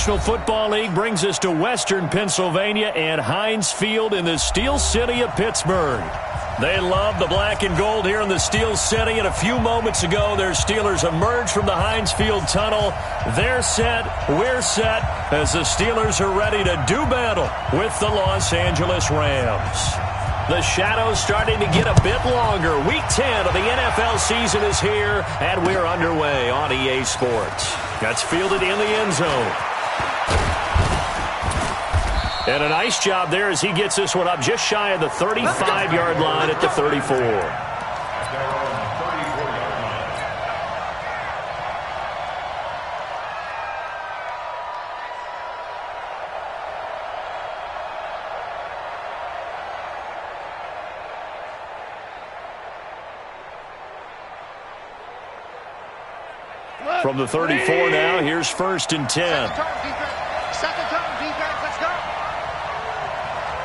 National Football League brings us to Western Pennsylvania and Heinz Field in the Steel City of Pittsburgh. They love the black and gold here in the Steel City, and a few moments ago, their Steelers emerged from the Heinz Field tunnel. They're set, we're set, as the Steelers are ready to do battle with the Los Angeles Rams. The shadow's starting to get a bit longer. Week 10 of the NFL season is here, and we're underway on EA Sports. That's fielded in the end zone. And a nice job there as he gets this one up just shy of the 35-yard line at the 34. From the 34 now, here's 1st and 10. Second turn, defense, let's go.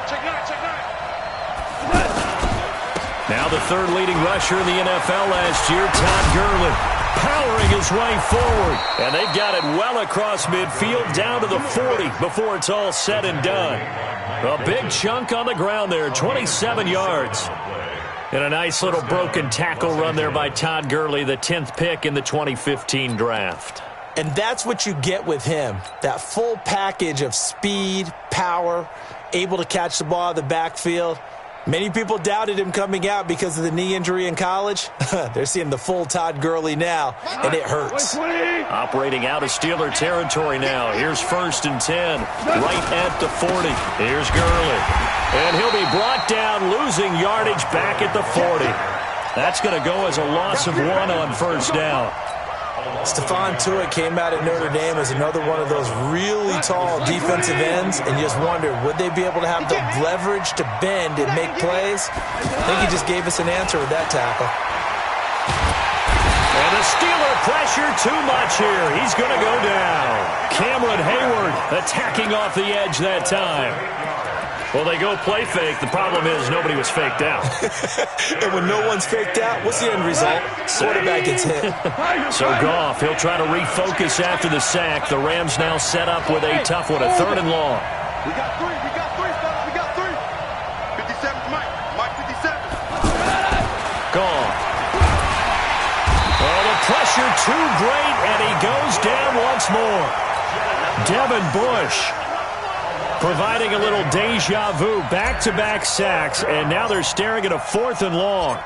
Check nine. Now the third leading rusher in the NFL last year, Todd Gurley, powering his way forward. And they've got it well across midfield, down to the 40 before it's all said and done. A big chunk on the ground there, 27 yards. And a nice little broken tackle run there by Todd Gurley, the 10th pick in the 2015 draft. And that's what you get with him, that full package of speed, power, able to catch the ball out of the backfield. Many people doubted him coming out because of the knee injury in college. They're seeing the full Todd Gurley now, and it hurts. Operating out of Steeler territory now. Here's 1st and 10, right at the 40. Here's Gurley. And he'll be brought down, losing yardage back at the 40. That's going to go as a loss of 1 on 1st down. Stephon Tuitt came out of Notre Dame as another one of those really tall defensive ends, and you just wondered, would they be able to have the leverage to bend and make plays? I think he just gave us an answer with that tackle. And the Steeler pressure too much here. He's going to go down. Cameron Hayward attacking off the edge that time. Well, they go play fake. The problem is nobody was faked out. And when no one's faked out, what's the end result? Quarterback gets hit. So Goff, he'll try to refocus after the sack. The Rams now set up with a tough one, a 3rd and long. We got three, fellas, we got three. 57's Mike 57. Goff. Oh, the pressure too great, and he goes down once more. Devin Bush providing a little deja vu, back-to-back sacks, and now they're staring at a 4th and long.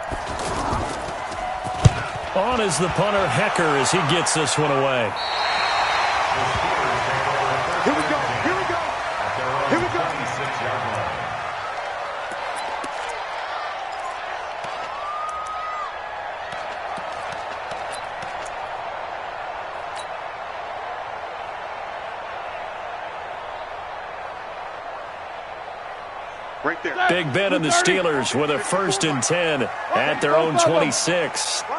On is the punter, Hecker, as he gets this one away. Here we go. Right there. Big Ben and the Steelers with a 1st and 10 at their own 26. Out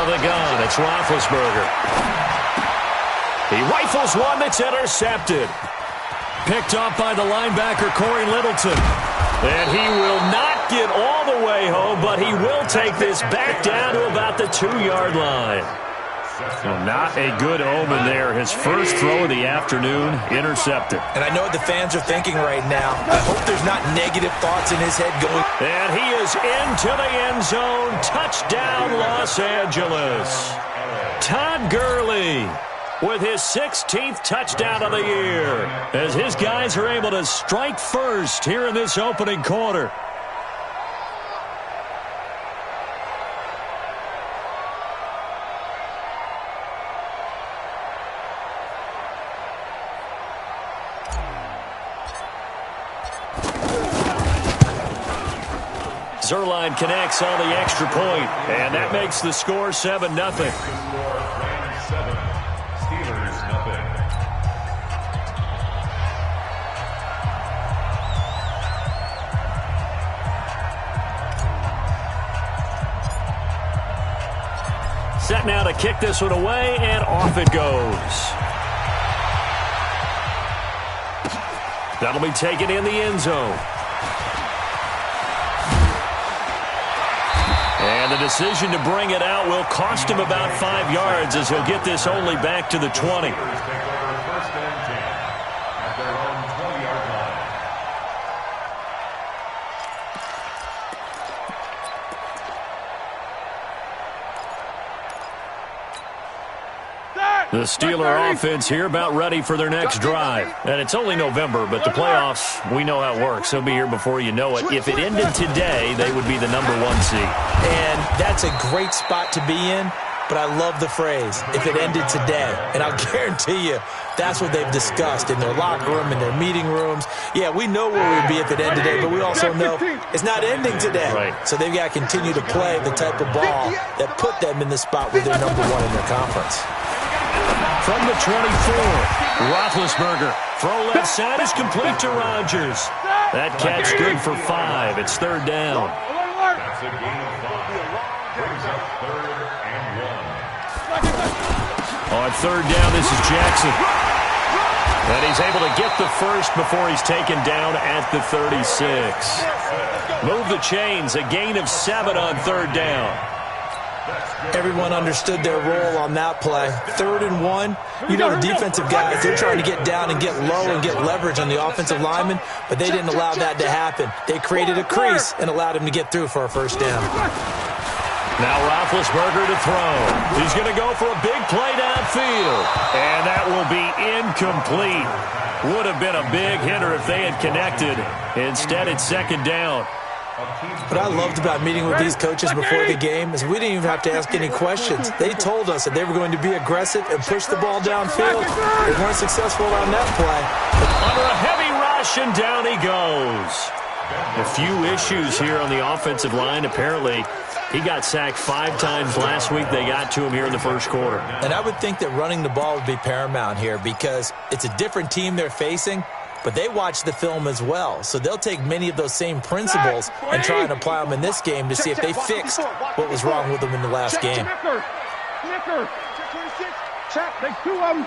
of the gun, it's Roethlisberger. He rifles one that's intercepted. Picked off by the linebacker, Corey Littleton. And he will not get all the way home, but he will take this back down to about the 2-yard line. So not a good omen there. His first throw of the afternoon, intercepted. And I know what the fans are thinking right now. I hope there's not negative thoughts in his head going. And he is into the end zone. Touchdown, Los Angeles. Todd Gurley with his 16th touchdown of the year, as his guys are able to strike first here in this opening quarter. Zerline connects on the extra point, and that makes the score 7-0. Set now to kick this one away, and off it goes. That'll be taken in the end zone. And the decision to bring it out will cost him about 5 yards as he'll get this only back to the 20. The Steeler offense here about ready for their next drive. And it's only November, but the playoffs, we know how it works. They'll be here before you know it. If it ended today, they would be the #1 seed. And that's a great spot to be in, but I love the phrase, if it ended today. And I'll guarantee you, that's what they've discussed in their locker room, in their meeting rooms. Yeah, we know where we'd be if it ended today, but we also know it's not ending today. Right. So they've got to continue to play the type of ball that put them in the spot where they're #1 in their conference. From the 24, Roethlisberger. Throw left side is complete to Rodgers. That catch good for 5. It's 3rd down. That's a gain of 5. Brings up 3rd and 1. On 3rd down, this is Jackson. And he's able to get the first before he's taken down at the 36. Move the chains, a gain of 7 on 3rd down. Everyone understood their role on that play. 3rd and 1. You know the defensive guys, they're trying to get down and get low and get leverage on the offensive lineman, but they didn't allow that to happen. They created a crease and allowed him to get through for a 1st down. Now Roethlisberger to throw. He's going to go for a big play downfield. And that will be incomplete. Would have been a big hitter if they had connected. Instead, it's 2nd down. What I loved about meeting with these coaches before the game is we didn't even have to ask any questions. They told us that they were going to be aggressive and push the ball downfield. They weren't successful on that play. Under a heavy rush, and down he goes. A few issues here on the offensive line. Apparently, he got sacked 5 times last week. They got to him here in the 1st quarter. And I would think that running the ball would be paramount here because it's a different team they're facing. But they watch the film as well, so they'll take many of those same principles and try and apply them in this game to see if they fixed what was wrong with them in the last game. Check 26. Check. Take 2 of them.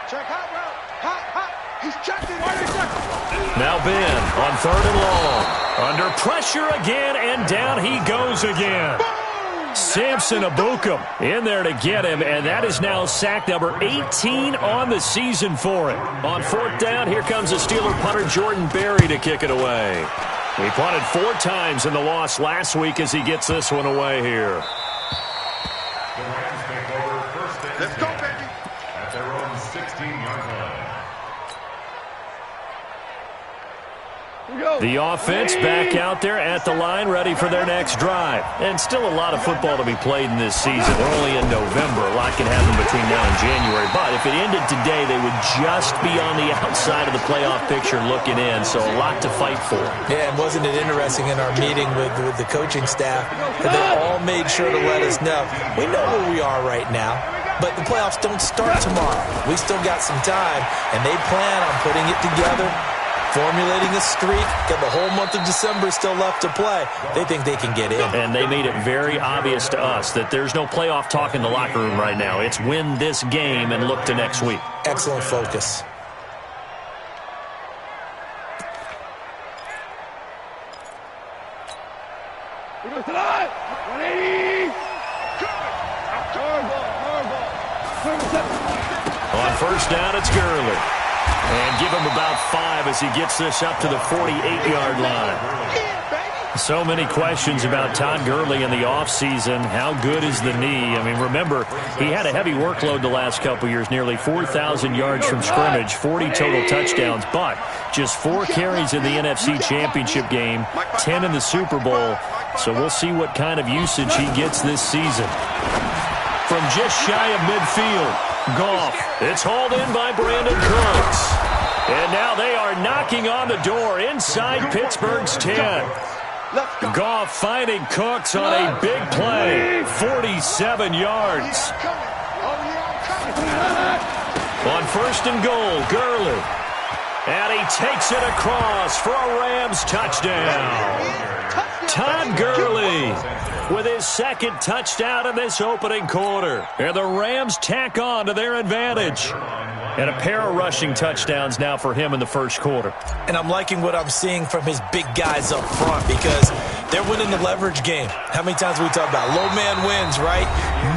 Check hot route. Hot. He's checking. Now Ben on 3rd and long. Under pressure again, and down he goes again. Samson Abukum in there to get him, and that is now sack number 18 on the season for him. On 4th down, here comes the Steeler punter Jordan Berry to kick it away. He punted 4 times in the loss last week as he gets this one away here. The Rams take over 1st and 10. Let's go, baby. At their own 16-yard line. The offense back out there at the line, ready for their next drive. And still a lot of football to be played in this season. We're only in November. A lot can happen between now and January. But if it ended today, they would just be on the outside of the playoff picture looking in. So a lot to fight for. Yeah, and wasn't it interesting in our meeting with the coaching staff that they all made sure to let us know, we know where we are right now, but the playoffs don't start tomorrow. We still got some time, and they plan on putting it together, formulating a streak, got the whole month of December still left to play. They think they can get in. And they made it very obvious to us that there's no playoff talk in the locker room right now. It's win this game and look to next week. Excellent focus. On 1st down, it's Gurley. And give him about 5 as he gets this up to the 48-yard line. So many questions about Todd Gurley in the offseason. How good is the knee? I mean, remember, he had a heavy workload the last couple years, nearly 4,000 yards from scrimmage, 40 total touchdowns, but just 4 carries in the NFC Championship game, 10 in the Super Bowl. So we'll see what kind of usage he gets this season. From just shy of midfield, Goff. It's hauled in by Brandon Cooks. And now they are knocking on the door inside Pittsburgh's 10. Goff finding Cooks on a big play. 47 yards. On 1st and goal, Gurley. And he takes it across for a Rams touchdown. Todd Gurley with his 2nd touchdown in this opening quarter. And the Rams tack on to their advantage. And a pair of rushing touchdowns now for him in the 1st quarter. And I'm liking what I'm seeing from his big guys up front because They're winning the leverage game. How many times have we talked about low man wins, right?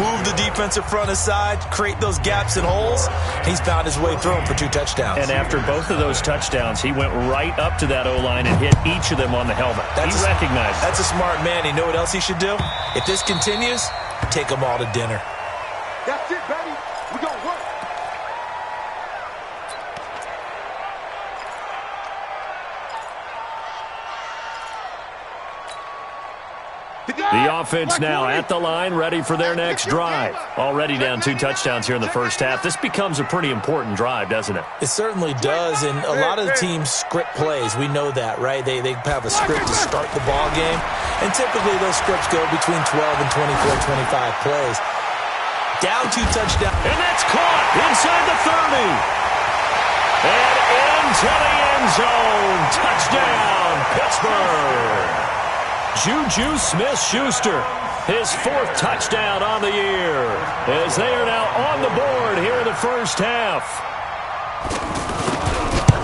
Move the defensive front aside, create those gaps and holes. He's found his way through them for 2 touchdowns. And after both of those touchdowns, he went right up to that O-line and hit each of them on the helmet. He recognized it. That's a smart man. You know what else he should do? If this continues, take them all to dinner. That's it, baby. We gonna work. The offense now at the line, ready for their next drive. Already down 2 touchdowns here in the first half. This becomes a pretty important drive, doesn't it? It certainly does, and a lot of the teams script plays. We know that, right? They have a script to start the ball game, and typically those scripts go between 12 and 24, 25 plays. Down 2 touchdowns. And that's caught inside the 30. And into the end zone. Touchdown, Pittsburgh. Juju Smith-Schuster, his 4th touchdown on the year, as they are now on the board here in the first half.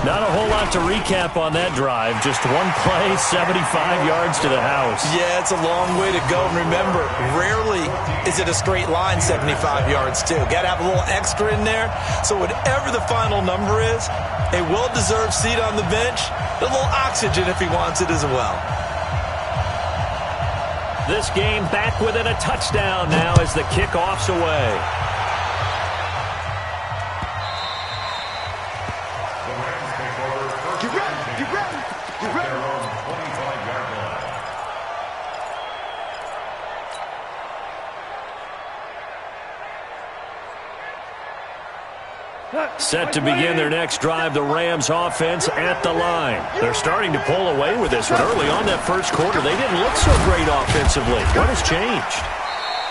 Not a whole lot to recap on that drive. Just one play, 75 yards to the house. Yeah, it's a long way to go. And remember, rarely is it a straight line 75 yards, too. Got to have a little extra in there. So whatever the final number is, a well-deserved seat on the bench, a little oxygen if he wants it as well. This game back within a touchdown now as the kickoff's away. Get ready, get ready, get ready. Set to begin their next drive, the Rams offense at the line. They're starting to pull away with this one. Early on that first quarter, they didn't look so great offensively. What has changed?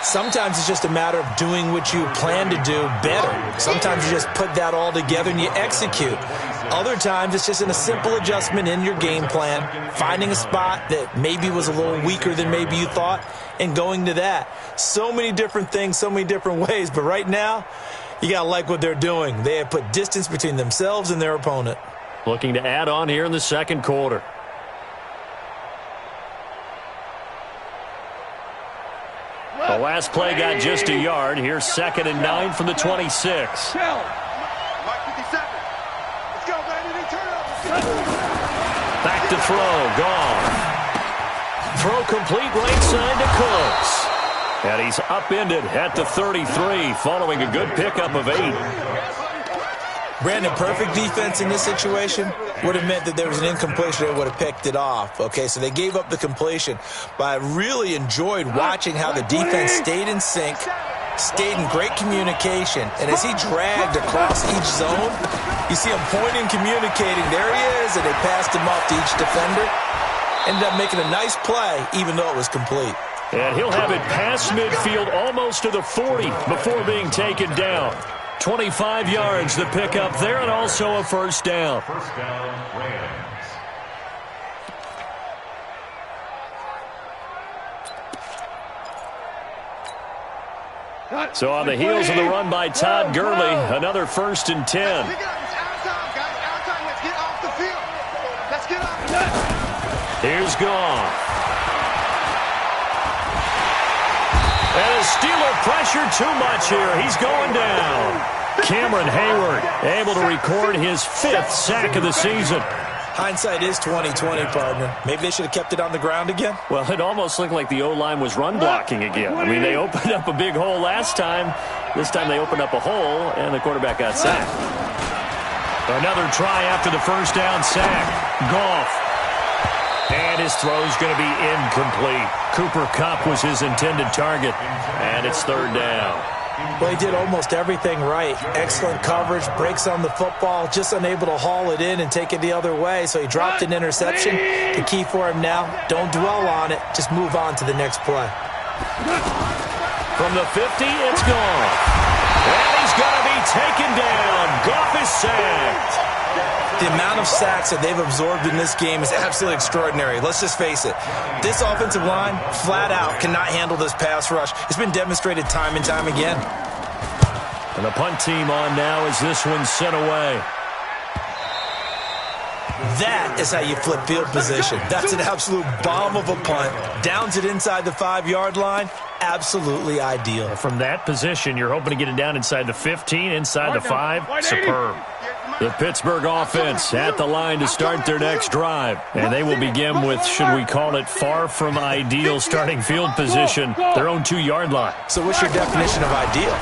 Sometimes it's just a matter of doing what you plan to do better. Sometimes you just put that all together and you execute. Other times it's just a simple adjustment in your game plan, finding a spot that maybe was a little weaker than maybe you thought, and going to that. So many different things, so many different ways, but right now, you got to like what they're doing. They have put distance between themselves and their opponent. Looking to add on here in the second quarter. The last play got just a yard. Here's 2nd and 9 from the 26. Mike 57. Let's go, baby. Turn up. Back to throw. Gone. Throw complete right side to Cooks. And he's upended at the 33 following a good pickup of 8. Brandon, perfect defense in this situation would have meant that there was an incompletion. They would have picked it off. Okay, so they gave up the completion. But I really enjoyed watching how the defense stayed in sync, stayed in great communication. And as he dragged across each zone, you see him pointing, communicating. There he is, and they passed him off to each defender. Ended up making a nice play, even though it was complete. And he'll have it past midfield almost to the 40 before being taken down. 25 yards the pickup there, and also a first down. First down, Rams. So on the heels of the run by Todd Gurley, another 1st and 10. Let's get off the field. Let's get off. Here's Goff. And a Steeler pressure too much here. He's going down. Cameron Hayward able to record his 5th sack of the season. Hindsight is 20/20, partner. Maybe they should have kept it on the ground again. Well, it almost looked like the O-line was run blocking again. I mean, they opened up a big hole last time. This time they opened up a hole, and the quarterback got sacked. Another try after the first down sack. Goff. And his throw's going to be incomplete. Cooper Kupp was his intended target, and it's 3rd down. Well, he did almost everything right. Excellent coverage, breaks on the football, just unable to haul it in and take it the other way. So he dropped an interception. The key for him now, don't dwell on it. Just move on to the next play. From the 50, it's gone. And he's going to be taken down. Goff is sacked. The amount of sacks that they've absorbed in this game is absolutely extraordinary. Let's just face it. This offensive line, flat out, cannot handle this pass rush. It's been demonstrated time and time again. And the punt team on now as this one's sent away. That is how you flip field position. That's an absolute bomb of a punt. Downs it inside the 5-yard line. Absolutely ideal. From that position, you're hoping to get it down inside the 15, inside the 5. Superb. The Pittsburgh offense at the line to start their next drive. And they will begin with, should we call it, far from ideal starting field position, their own 2-yard line. So what's your definition of ideal?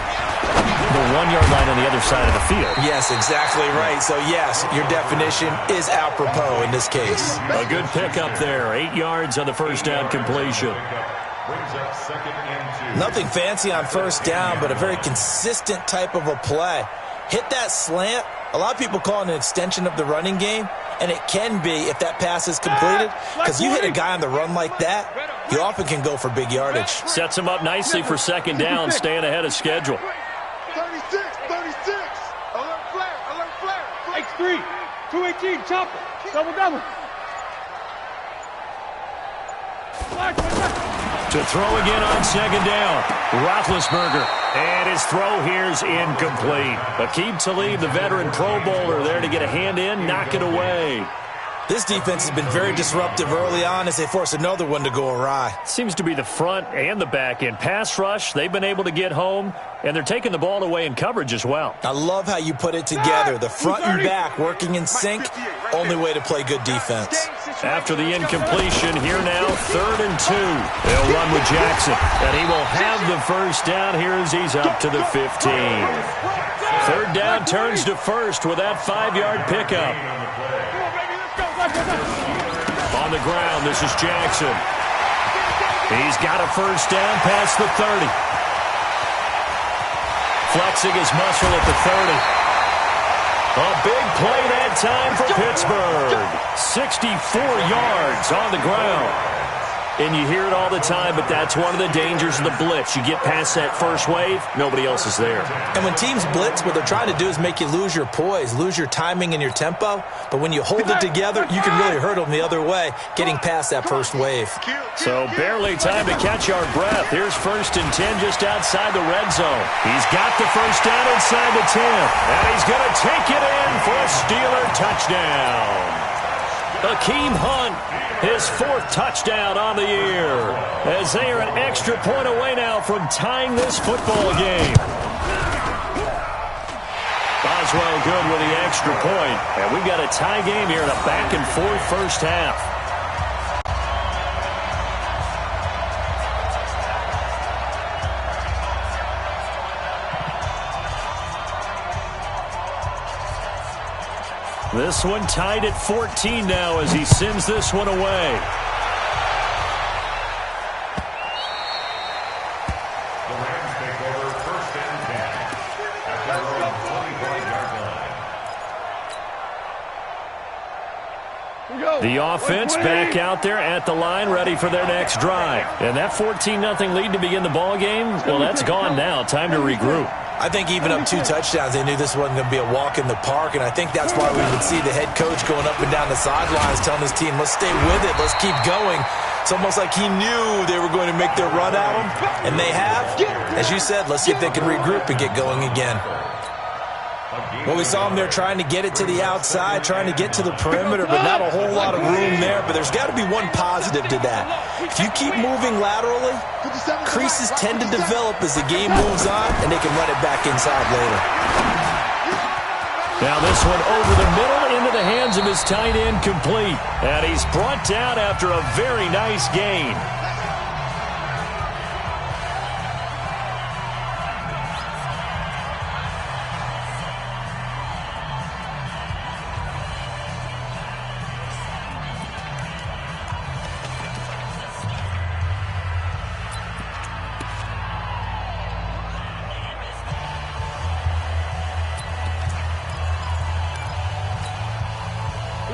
The 1-yard line on the other side of the field. Yes, exactly right. So, yes, your definition is apropos in this case. A good pickup there. 8 yards on the first down completion. Nothing fancy on first down, but a very consistent type of a play. Hit that slant. A lot of people call it an extension of the running game, and it can be if that pass is completed, because you hit a guy on the run like that, you often can go for big yardage. Sets him up nicely for second down, staying ahead of schedule. 36. Alert flare. X3. 218, chopper. Double. To throw again on second down. Roethlisberger. And his throw here's incomplete. Aqib Talib, the veteran Pro Bowler, there to get a hand in, knock it away. This defense has been very disruptive early on as they force another one to go awry. Seems to be the front and the back end. Pass rush, they've been able to get home, and they're taking the ball away in coverage as well. I love how you put it together. The front and back working in sync, only way to play good defense. After the incompletion, here now, 3rd and 2. They'll run with Jackson, and he will have the first down here as he's up to the 15. 3rd down turns to first with that 5-yard pickup. On the ground, this is Jackson. He's got a first down past the 30. Flexing his muscle at the 30. A big play that time for Pittsburgh. 64 yards on the ground. And you hear it all the time, but that's one of the dangers of the blitz. You get past that first wave, nobody else is there. And when teams blitz, what they're trying to do is make you lose your poise, lose your timing and your tempo. But when you hold it together, you can really hurt them the other way, getting past that first wave. So barely time to catch our breath. Here's 1st and 10 just outside the red zone. He's got the first down inside the 10. And he's going to take it in for a Steeler touchdown. Akeem Hunt, his 4th touchdown on the year, as they are an extra point away now from tying this football game. Boswell good with the extra point, and we've got a tie game here in a back-and-forth first half. This one tied at 14 now as he sends this one away. The Rams take over 1st and 10. At their own 25-yard line. The offense back out there at the line, ready for their next drive. And that 14-0 lead to begin the ball game, well, that's gone now. Time to regroup. I think even up 2 touchdowns, they knew this wasn't going to be a walk in the park, and I think that's why we would see the head coach going up and down the sidelines telling his team, let's stay with it, let's keep going. It's almost like he knew they were going to make their run at him, and they have. As you said, let's see if they can regroup and get going again. Well, we saw him there trying to get it to the outside, trying to get to the perimeter, but not a whole lot of room there. But there's got to be one positive to that. If you keep moving laterally, creases tend to develop as the game moves on, and they can run it back inside later. Now this one over the middle into the hands of his tight end complete. And he's brought down after a very nice gain.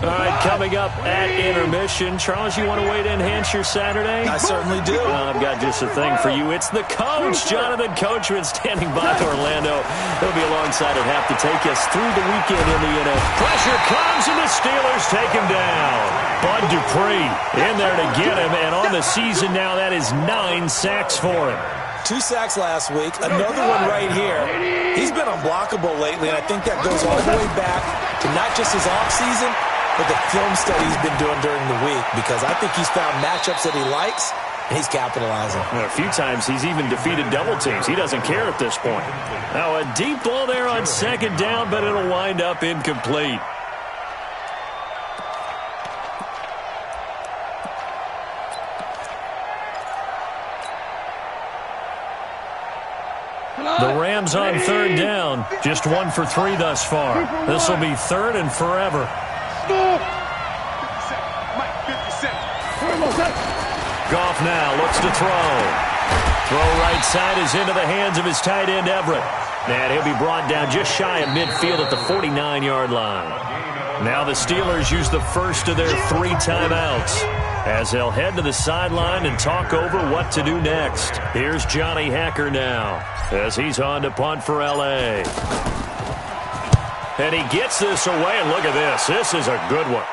All right, coming up at intermission. Charles, you want to wait to enhance your Saturday? I certainly do. Well, I've got just a thing for you. It's the coach, Jonathan Coachman, standing by Orlando. He'll be alongside at half to take us through the weekend in the NFL. Pressure comes, and the Steelers take him down. Bud Dupree in there to get him, and on the season now, that is 9 sacks for him. 2 sacks last week, another one right here. He's been unblockable lately, and I think that goes all the way back to not just his offseason, with the film study he's been doing during the week, because I think he's found matchups that he likes, and he's capitalizing. A few times he's even defeated double teams. He doesn't care at this point. Now a deep ball there on second down, but it'll wind up incomplete. The Rams on third down, just 1 for 3 thus far. This will be third and forever. Goff now looks to throw. Throw right side is into the hands of his tight end, Everett. And he'll be brought down just shy of midfield at the 49-yard line. Now the Steelers use the first of their 3 timeouts as they'll head to the sideline and talk over what to do next. Here's Johnny Hacker now as he's on to punt for L.A. And he gets this away, and look at this. This is a good one.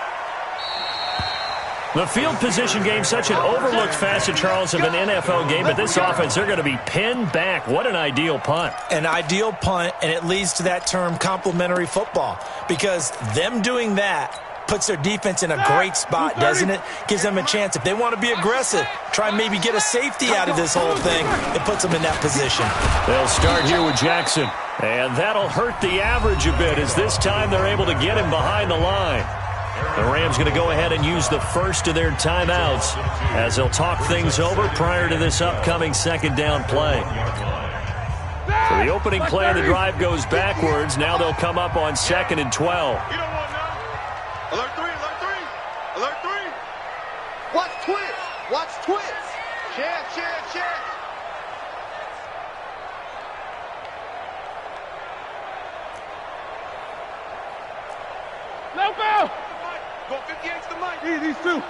The field position game, such an overlooked facet, Charles, of an NFL game, but this offense, they're going to be pinned back. What an ideal punt. An ideal punt, and it leads to that term complementary football, because them doing that puts their defense in a great spot, doesn't it? Gives them a chance. If they want to be aggressive, try and maybe get a safety out of this whole thing, it puts them in that position. They'll start here with Jackson, and that'll hurt the average a bit, as this time they're able to get him behind the line. The Rams going to go ahead and use the first of their timeouts as they'll talk things over prior to this upcoming second down play. So the opening play of the drive goes backwards. Now they'll come up on 2nd and 12. Alert 3, alert 3, alert 3. Watch twist, watch twist. Check. No foul. Go 58 to the mic. These 2.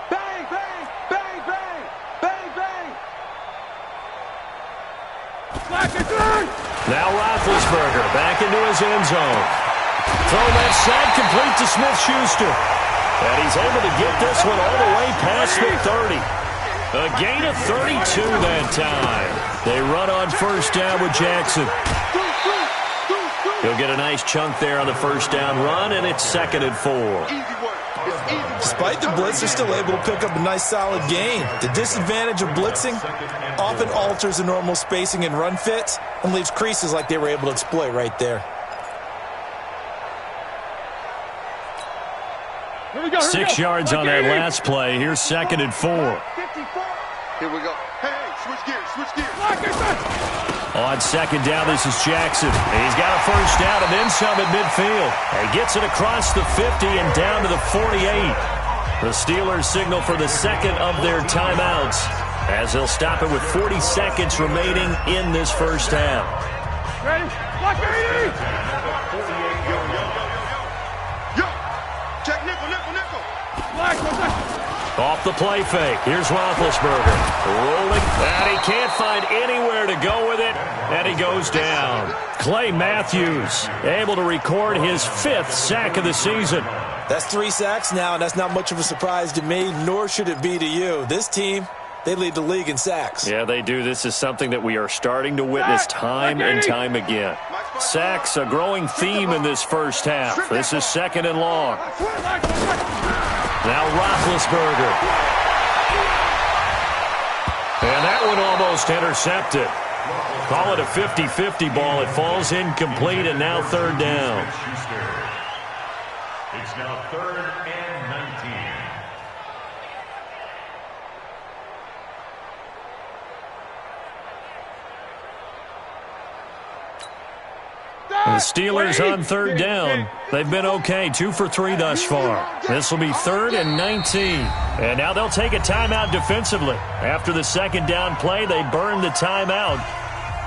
Bang, bang, bang, bang, bang, bang. Slack it through. Now Roethlisberger back into his end zone. Throw left side, complete to Smith-Schuster. And he's able to get this one all the way past the 30. A gain of 32 that time. They run on first down with Jackson. He'll get a nice chunk there on the first down run, and it's 2nd and 4. Despite the blitz, they're still able to pick up a nice solid gain. The disadvantage of blitzing often alters the normal spacing and run fits and leaves creases like they were able to exploit right there. 6 yards on that last play. Here's 2nd and 4. Here we go. Hey, switch gears. On second down, this is Jackson. He's got a first down and then some at midfield. And gets it across the 50 and down to the 48. The Steelers signal for the second of their timeouts as they'll stop it with 40 seconds remaining in this first half. Ready? Lock 80! Yo! Check nickel. Off the play fake. Here's Roethlisberger. Rolling. And he can't find anywhere to go with it. And he goes down. Clay Matthews able to record his 5th sack of the season. That's 3 sacks now, and that's not much of a surprise to me, nor should it be to you. This team, they lead the league in sacks. Yeah, they do. This is something that we are starting to witness time and time again. Sacks, a growing theme in this first half. This is 2nd and long. Now Roethlisberger. And that one almost intercepted. Call it a 50-50 ball. It falls incomplete, and now 3rd down. It's now 3rd and 19. The Steelers on 3rd down. They've been okay, 2 for 3 thus far. This will be 3rd and 19. And now they'll take a timeout defensively. After the second down play, they burn the timeout,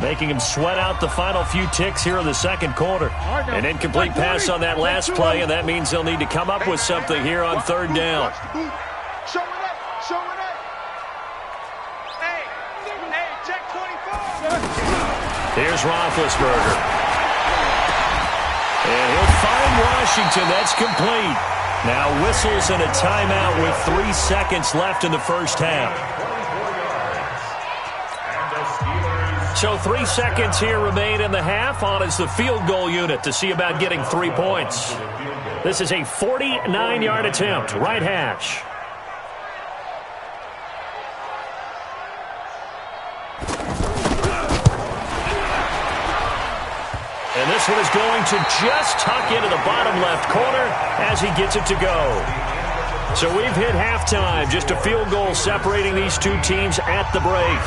making them sweat out the final few ticks here in the second quarter. An incomplete pass on that last play, and that means they'll need to come up with something here on 3rd down. Show it up. Hey, check 24. Here's Roethlisberger. And he'll find Washington. That's complete. Now whistles and a timeout with 3 seconds left in the first half. And the Steelers So 3 seconds here remain in the half. On is the field goal unit to see about getting 3 points. This is a 49-yard attempt, right hash. And this one is going to just tuck into the bottom left corner as he gets it to go. So we've hit halftime, just a field goal separating these two teams at the break.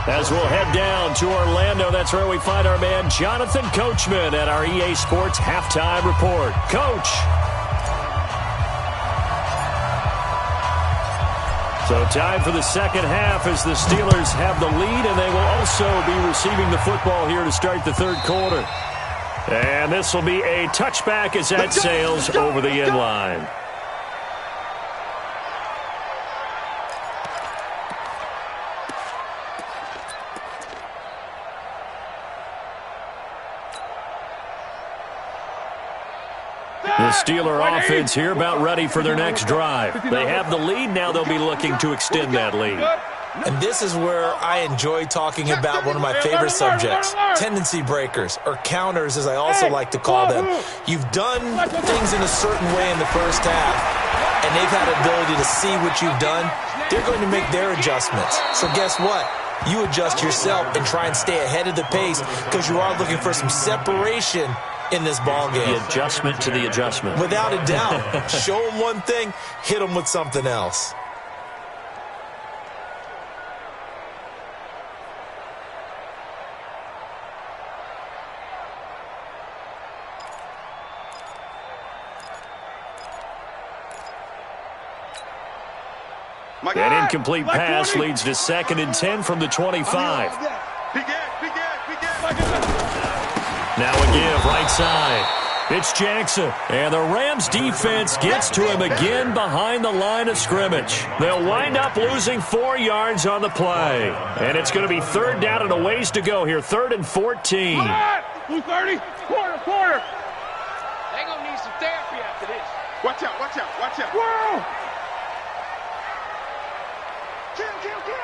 As we'll head down to Orlando, that's where we find our man Jonathan Coachman at our EA Sports Halftime Report. Coach. So time for the second half as the Steelers have the lead, and they will also be receiving the football here to start the third quarter. And this will be a touchback as that sails over the end line. The Steeler offense here about ready for their next drive. They have the lead. Now they'll be looking to extend that lead. And this is where I enjoy talking about one of my favorite subjects, tendency breakers, or counters as I also like to call them. You've done things in a certain way in the first half, and they've had the ability to see what you've done. They're going to make their adjustments. So guess what? You adjust yourself and try and stay ahead of the pace because you are looking for some separation in this ball game. The adjustment to the adjustment. Without a doubt. Show them one thing, hit them with something else. That incomplete pass leads to 2nd and 10 from the 25. Now a give, right side. It's Jackson. And the Rams defense gets to him again behind the line of scrimmage. They'll wind up losing 4 yards on the play. And it's going to be 3rd down and a ways to go here. 3rd and 14. 230, quarter. They're going to need some therapy after this. Watch out. Whoa!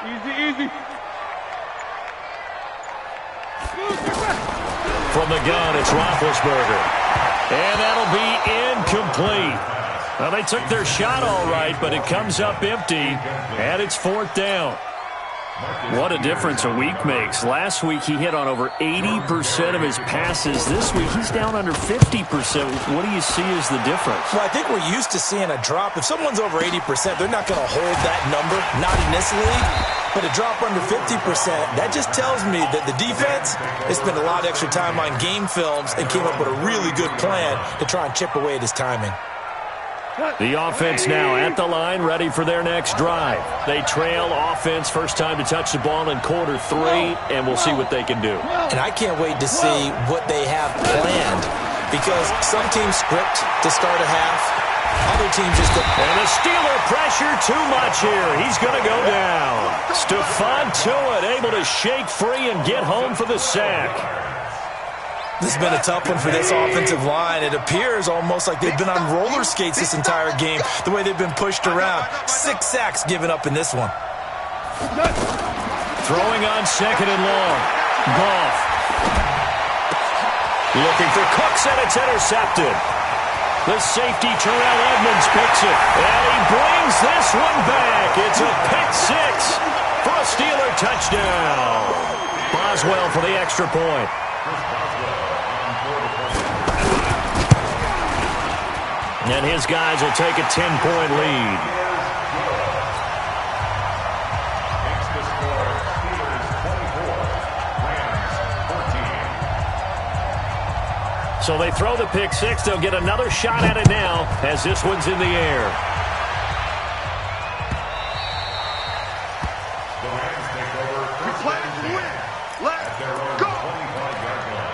Easy. From the gun, it's Roethlisberger. And that'll be incomplete. Well, they took their shot all right, but it comes up empty, and it's 4th down. What a difference a week makes. Last week, he hit on over 80% of his passes. This week, he's down under 50%. What do you see as the difference? Well, I think we're used to seeing a drop. If someone's over 80%, they're not going to hold that number, not in this league. But a drop under 50%, that just tells me that the defense has spent a lot of extra time on game films and came up with a really good plan to try and chip away at his timing. The offense now at the line, ready for their next drive. They trail offense, first time to touch the ball in quarter 3, and we'll see what they can do. And I can't wait to see what they have planned, because some teams script to start a half, other teams just go. And the Steeler pressure too much here. He's going to go down. Stephon Tuitt able to shake free and get home for the sack. This has been a tough one for this offensive line. It appears almost like they've been on roller skates this entire game, the way they've been pushed around. 6 sacks given up in this one. Throwing on 2nd and long. Goff. Looking for Cooks, and it's intercepted. The safety, Terrell Edmonds, picks it. And he brings this one back. It's a pick 6 for a Steeler touchdown. Boswell for the extra point. And his guys will take a 10-point lead. So they throw the pick 6. They'll get another shot at it now as this one's in the air. The Rams take over first and 10 at their own 25-yard line.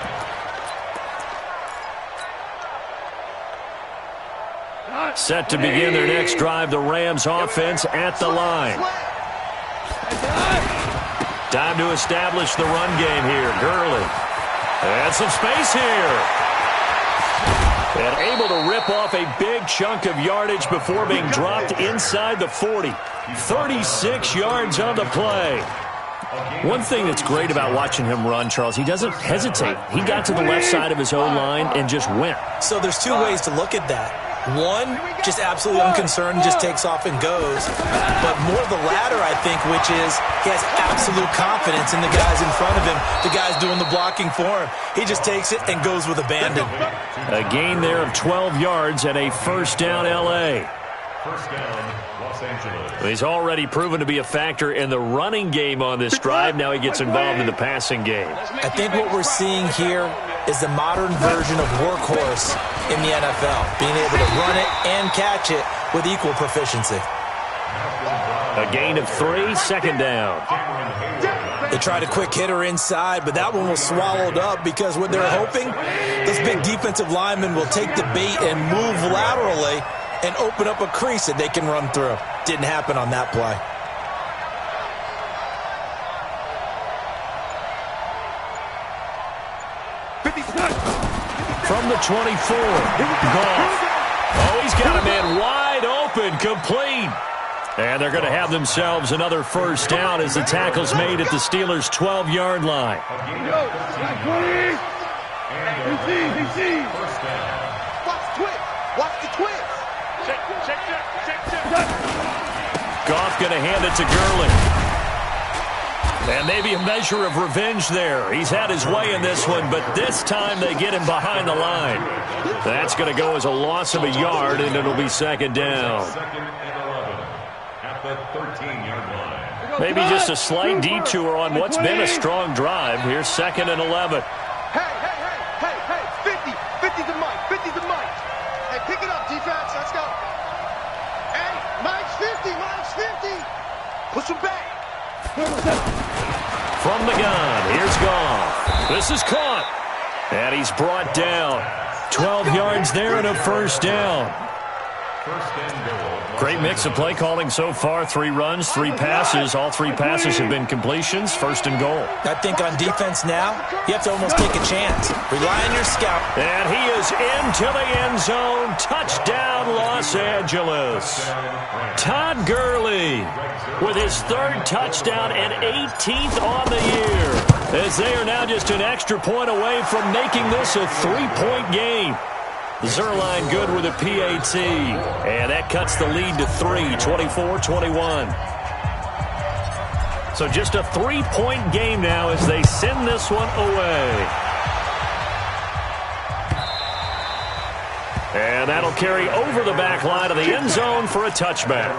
Set to begin their next drive, the Rams offense at the line. Time to establish the run game here. Gurley. And some space here. And able to rip off a big chunk of yardage before being dropped inside the 40. 36 yards on the play. One thing that's great about watching him run, Charles, he doesn't hesitate. He got to the left side of his own line and just went. So there's two ways to look at that. One, just absolutely unconcerned, just takes off and goes. But more the latter, I think, which is he has absolute confidence in the guys in front of him, the guys doing the blocking for him. He just takes it and goes with abandon. A gain there of 12 yards and a first down L.A. First down, Los Angeles. He's already proven to be a factor in the running game on this drive. Now he gets involved in the passing game. I think what we're seeing here is the modern version of workhorse in the NFL, being able to run it and catch it with equal proficiency. A gain of 3, second down. They tried a quick hitter inside, but that one was swallowed up because what they're hoping, those big defensive linemen will take the bait and move laterally and open up a crease that they can run through. Didn't happen on that play. From the 24, Goff. Oh, he's got a man wide open, complete. And they're going to have themselves another first down as the tackle's made at the Steelers' 12-yard line. Watch the twist. Goff going to hand it to Gurley. And maybe a measure of revenge there. He's had his way in this one, but this time they get him behind the line. That's going to go as a loss of a yard, and it'll be second down. Second and 11 at the 13-yard line. Maybe just a slight detour on what's been a strong drive. Here's second and 11. Hey, 50. 50's a mic. 50's a mic. Hey, pick it up, defense. Let's go. Hey, Mike's 50. Mike's 50. Push him back. From the gun, here's Goff. This is caught. And he's brought down. 12 yards there and a first down. First and goal. Great mix of play calling so far. 3 runs, 3 passes. All 3 passes have been completions. First and goal. I think on defense now, you have to almost take a chance. Rely on your scout. And he is into the end zone. Touchdown, Los Angeles. Todd Gurley with his 3rd touchdown and 18th on the year, as they are now just an extra point away from making this a 3-point game. Zerline good with a PAT, and that cuts the lead to 3, 24-21. So just a 3-point game now as they send this one away. And that'll carry over the back line of the end zone for a touchback.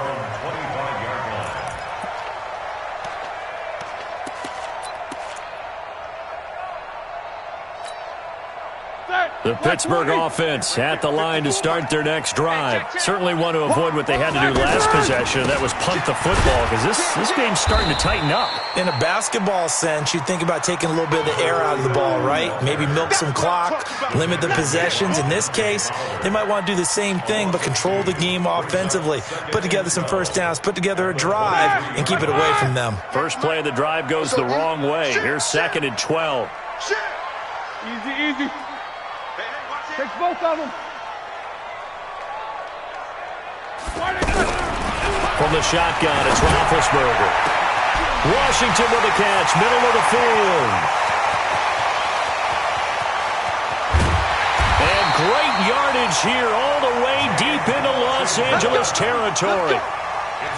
The Pittsburgh offense at the line to start their next drive. Certainly want to avoid what they had to do last possession. That was punt the football, because this game's starting to tighten up. In a basketball sense, you think about taking a little bit of the air out of the ball, right? Maybe milk some clock, limit the possessions. In this case, they might want to do the same thing, but control the game offensively. Put together some first downs, put together a drive, and keep it away from them. First play of the drive goes the wrong way. Here's second and 12. Easy. Take both of them. From the shotgun, it's Roethlisberger. Washington with the catch, middle of the field. And great yardage here all the way deep into Los Angeles territory.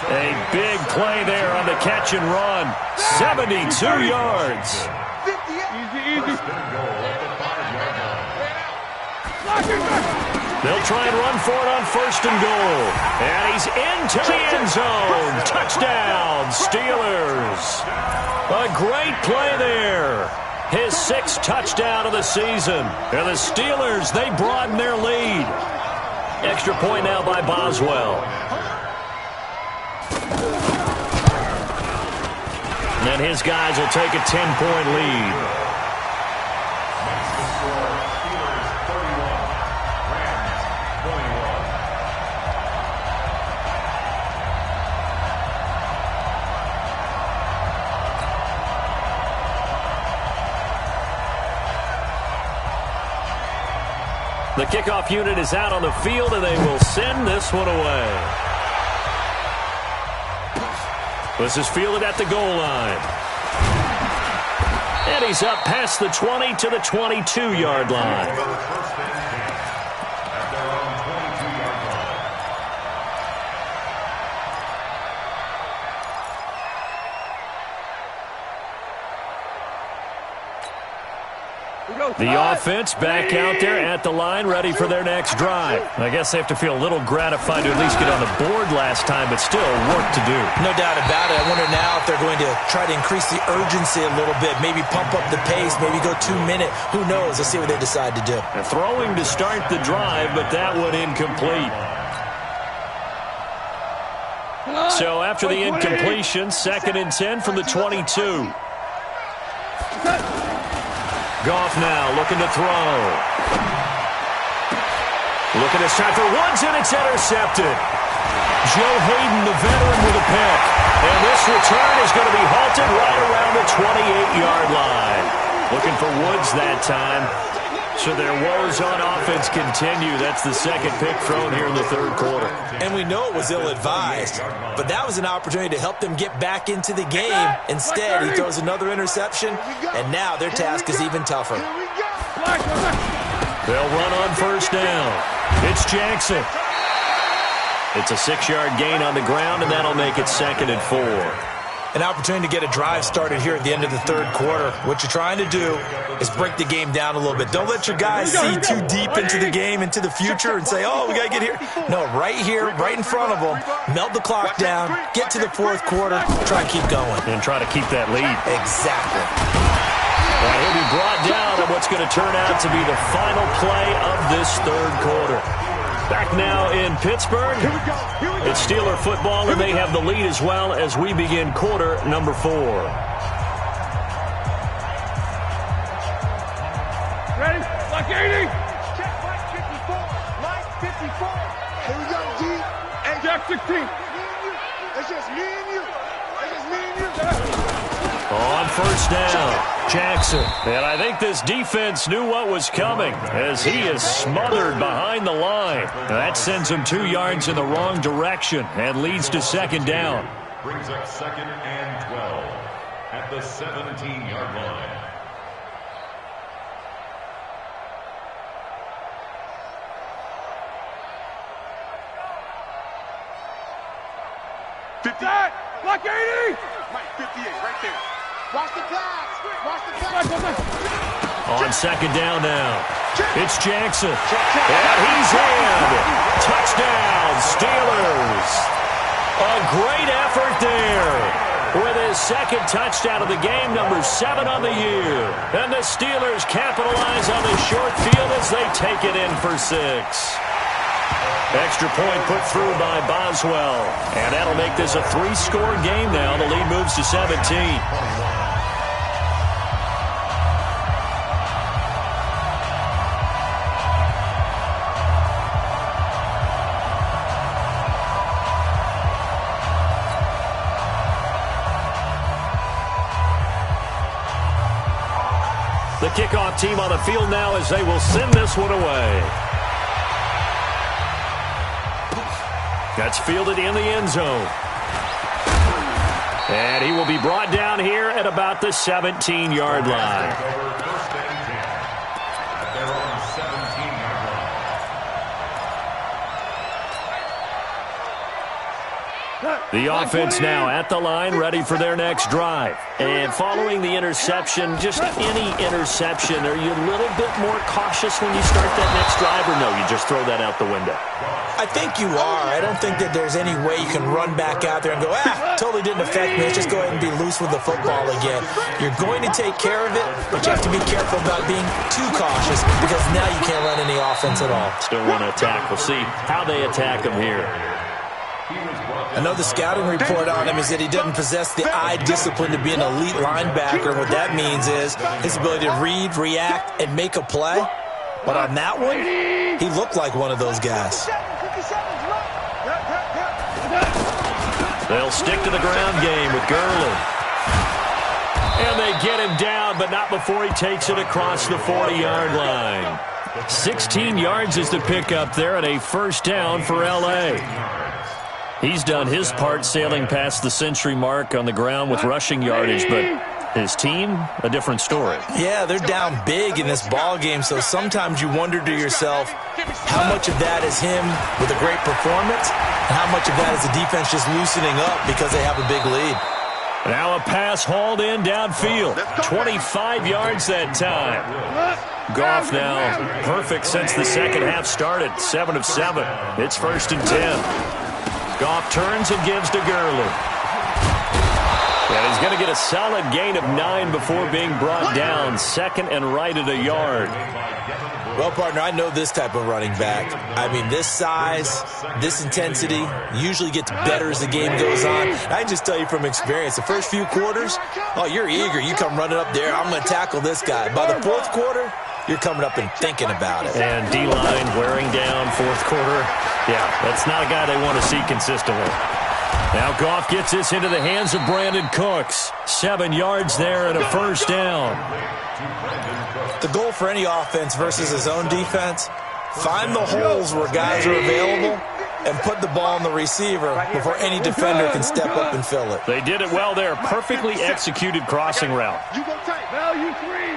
A big play there on the catch and run. 72 yards. Easy. They'll try and run for it on first and goal. And he's into the end zone. Touchdown, Steelers. A great play there. His 6th touchdown of the season. And the Steelers, they broaden their lead. Extra point now by Boswell. And his guys will take a 10-point lead. The kickoff unit is out on the field, and they will send this one away. This is fielded at the goal line. And he's up past the 20 to the 22-yard line. First and 10 at their own 22-yard line. The offense back out there at the line, ready for their next drive. I guess they have to feel a little gratified to at least get on the board last time, but still work to do. No doubt about it. I wonder now if they're going to try to increase the urgency a little bit, maybe pump up the pace, maybe go 2-minute. Who knows? Let's see what they decide to do. And throwing to start the drive, but that one incomplete. So after the incompletion, 2nd and 10 from the 22. Goff now looking to throw. Looking this time for Woods, and it's intercepted. Joe Hayden, the veteran, with a pick. And this return is going to be halted right around the 28-yard line. Looking for Woods that time. So their woes on offense continue. That's the second pick thrown here in the third quarter. And we know it was ill-advised, but that was an opportunity to help them get back into the game. Instead, he throws another interception, and now their task is even tougher. They'll run on first down. It's Jackson. It's a 6-yard gain on the ground, and that'll make it 2nd and 4. An opportunity to get a drive started here at the end of the third quarter. What you're trying to do is break the game down a little bit. Don't let your guys see too deep into the game, into the future, and say, oh, we got to get here. No, right here, right in front of them, melt the clock down, get to the fourth quarter, try and keep going. And try to keep that lead. Exactly. Well, he'll be brought down on what's going to turn out to be the final play of this third quarter. Back now in Pittsburgh, it's Steeler football, and they have the lead as well as we begin quarter number 4. Ready? Like 80. Check Mike 54. Mike 54. Here we go, G. Hey, Jack 16. It's just me and you. It's just me and you. On first down, Jackson. And I think this defense knew what was coming as he is smothered behind the line. That sends him 2 yards in the wrong direction and leads to 2nd down. Brings up 2nd and 12 at the 17-yard line. Like 80. Mike 58, right there. Watch the pass. Watch the pass. On 2nd down now, it's Jackson. And he's in. Touchdown, Steelers. A great effort there with his 2nd touchdown of the game, number 7 on the year. And the Steelers capitalize on the short field as they take it in for 6. Extra point put through by Boswell. And that'll make this a 3-score game now. The lead moves to 17. The kickoff team on the field now as they will send this one away. That's fielded in the end zone. And he will be brought down here at about the 17-yard line. First and 10 at their own 17-yard line. The offense now at the line, ready for their next drive. And following the interception, just any interception, are you a little bit more cautious when you start that next drive, or no, you just throw that out the window? I think you are. I don't think that there's any way you can run back out there and go, totally didn't affect me. Let's just go ahead and be loose with the football again. You're going to take care of it, but you have to be careful about being too cautious because now you can't run any offense at all. Still want to attack. We'll see how they attack him here. Another scouting report on him is that he doesn't possess the eye discipline to be an elite linebacker. What that means is his ability to read, react, and make a play. But on that one, he looked like one of those guys. They'll stick to the ground game with Gurley. And they get him down, but not before he takes it across the 40-yard line. 16 yards is the pickup there and a first down for L.A. He's done his part sailing past the century mark on the ground with rushing yardage, but His team, a different story. Yeah, they're down big in this ball game, so sometimes you wonder to yourself how much of that is him with a great performance and how much of that is the defense just loosening up because they have a big lead. Now a pass hauled in downfield. 25 yards that time. Goff now perfect since the second half started. 7 of 7. It's 1st and 10. Goff turns and gives to Gurley. And he's going to get a solid gain of 9 before being brought down. 2nd and right at a yard. Well, partner, I know this type of running back. I mean, this size, this intensity usually gets better as the game goes on. I can just tell you from experience, the first few quarters, oh, you're eager. You come running up there, I'm going to tackle this guy. By the 4th quarter, you're coming up and thinking about it. And D-line wearing down 4th quarter. Yeah, that's not a guy they want to see consistently. Now Goff gets this into the hands of Brandon Cooks. 7 yards there and a 1st down. The goal for any offense versus his own defense, find the holes where guys are available and put the ball on the receiver before any defender can step up and fill it. They did it well there. Perfectly executed crossing route. Value three.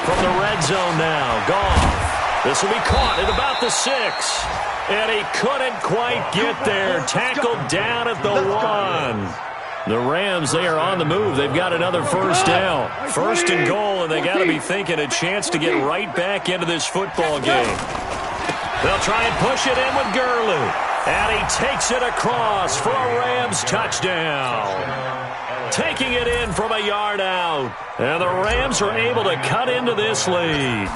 From the red zone now, Goff. This will be caught at about the 6. And he couldn't quite get there. Tackled down at the 1. The Rams, they are on the move. They've got another 1st down. 1st and goal, and they got to be thinking a chance to get right back into this football game. They'll try and push it in with Gurley. And he takes it across for a Rams touchdown. Taking it in from a yard out. And the Rams are able to cut into this lead.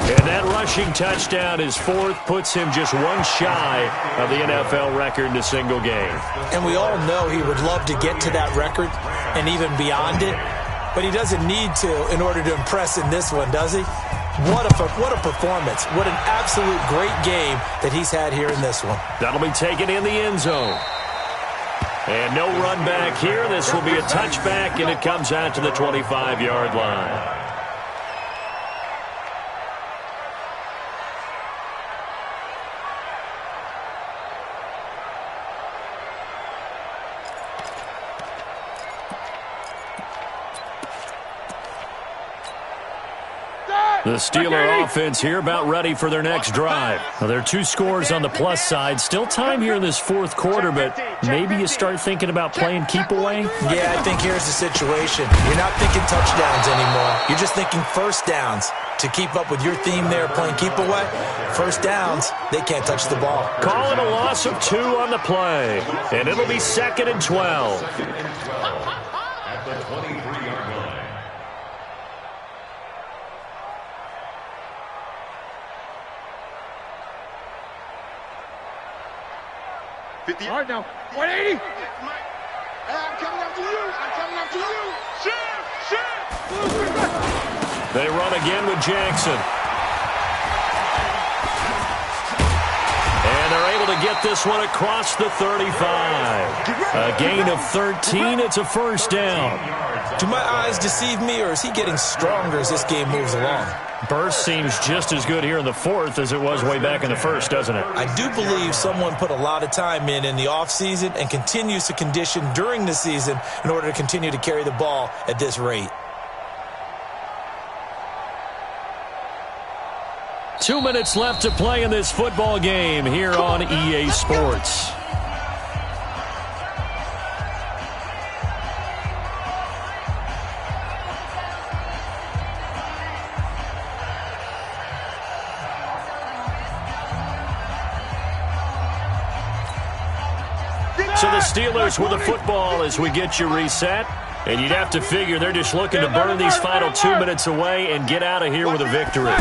And that rushing touchdown, his 4th, puts him just 1 shy of the NFL record in a single game. And we all know he would love to get to that record and even beyond it, but he doesn't need to in order to impress in this one, does he? What a performance. What an absolute great game that he's had here in this one. That'll be taken in the end zone. And no run back here. This will be a touchback, and it comes out to the 25-yard line. The Steeler offense here about ready for their next drive. Now, there are 2 scores on the plus side. Still time here in this 4th quarter, but maybe you start thinking about playing keep away? Yeah, I think here's the situation. You're not thinking touchdowns anymore. You're just thinking 1st downs. To keep up with your theme there, playing keep away, 1st downs, they can't touch the ball. Call it a loss of 2 on the play, and it'll be 2nd and 12. At the 23-yard line. 50 yard now. 180. Hey, I'm coming after you. Shit. They run again with Jackson. And they're able to get this one across the 35. A gain of 13. It's a 1st down. Do my eyes deceive me, or is he getting stronger as this game moves along? Burst seems just as good here in the 4th as it was way back in the 1st, doesn't it? I do believe someone put a lot of time in the offseason and continues to condition during the season in order to continue to carry the ball at this rate. 2 minutes left to play in this football game here on EA Sports. So the Steelers with the football as we get you reset. And you'd have to figure they're just looking to burn these final 2 minutes away and get out of here with a victory.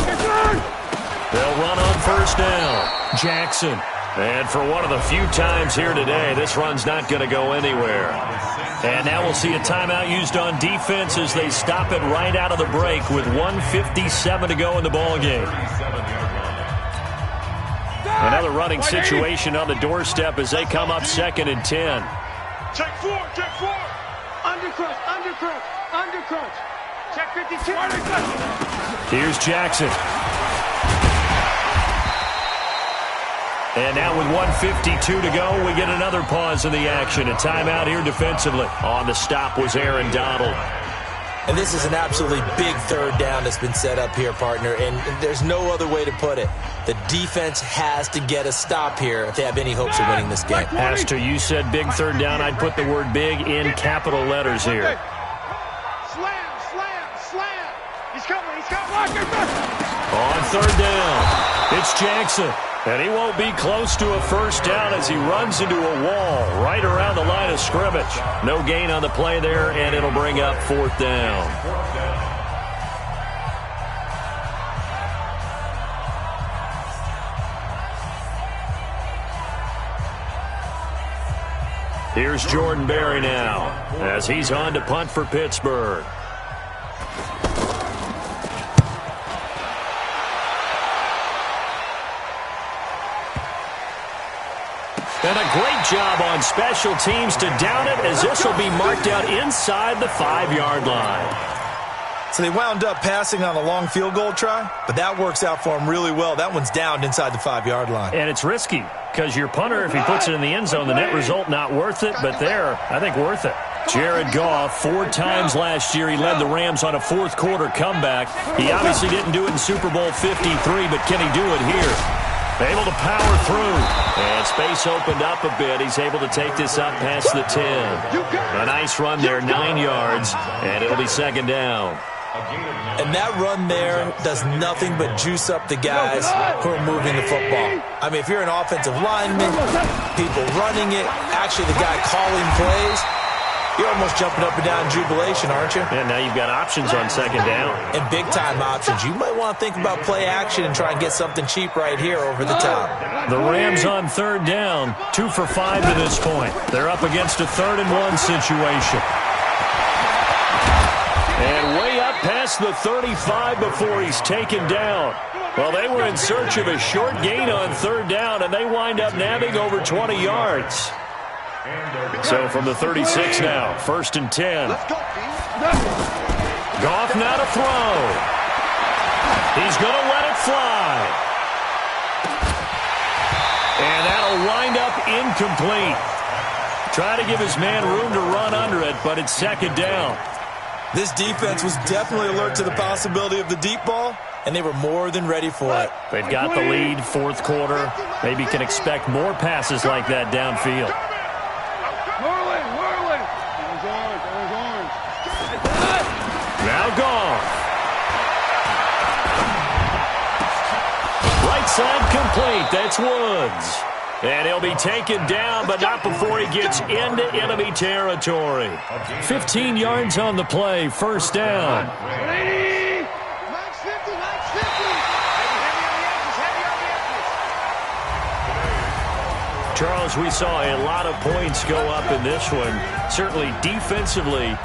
They'll run on 1st down. Jackson. And for one of the few times here today, this run's not going to go anywhere. And now we'll see a timeout used on defense as they stop it right out of the break with 1:57 to go in the ballgame. Another running situation on the doorstep as they come up 2nd and 10. Check 4. Undercrunch. Check 52. Here's Jackson. And now with 1:52 to go, we get another pause in the action. A timeout here defensively. On the stop was Aaron Donald. And this is an absolutely big third down that's been set up here, partner, and there's no other way to put it. The defense has to get a stop here if they have any hopes of winning this game. Pastor, you said big third down. I'd put the word big in capital letters here. Slam, slam, slam. He's coming, he's coming. On third down, it's Jackson. And he won't be close to a first down as he runs into a wall right around the line of scrimmage. No gain on the play there, and it'll bring up fourth down. Here's Jordan Berry now as he's on to punt for Pittsburgh. And a great job on special teams to down it as this will be marked out inside the 5-yard line. So they wound up passing on a long field goal try, but that works out for them really well. That one's downed inside the 5-yard line. And it's risky because your punter, if he puts it in the end zone, the net result not worth it, but there, I think worth it. Jared Goff, 4 times last year, he led the Rams on a fourth-quarter comeback. He obviously didn't do it in Super Bowl 53, but can he do it here? Able to power through, and space opened up a bit. He's able to take this up past the 10. A nice run there, 9 yards, and it'll be second down. And that run there does nothing but juice up the guys who are moving the football. I mean, if you're an offensive lineman, people running it, actually the guy calling plays, you're almost jumping up and down in jubilation, aren't you? And now you've got options on second down. And big-time options. You might want to think about play action and try and get something cheap right here over the top. The Rams on third down, 2 for 5 to this point. They're up against a 3rd-and-1 situation. And way up past the 35 before he's taken down. Well, they were in search of a short gain on third down, and they wind up nabbing over 20 yards. So from the 36 now, 1st and 10. Goff now to throw. He's going to let it fly. And that'll wind up incomplete. Try to give his man room to run under it, but it's second down. This defense was definitely alert to the possibility of the deep ball, and they were more than ready for it. They've got the lead, 4th quarter. Maybe can expect more passes like that downfield. Now Goff. Right side complete. That's Woods. And he'll be taken down, but not before he gets into enemy territory. 15 yards on the play. First down. Charles, we saw a lot of points go up in this one. Certainly defensively,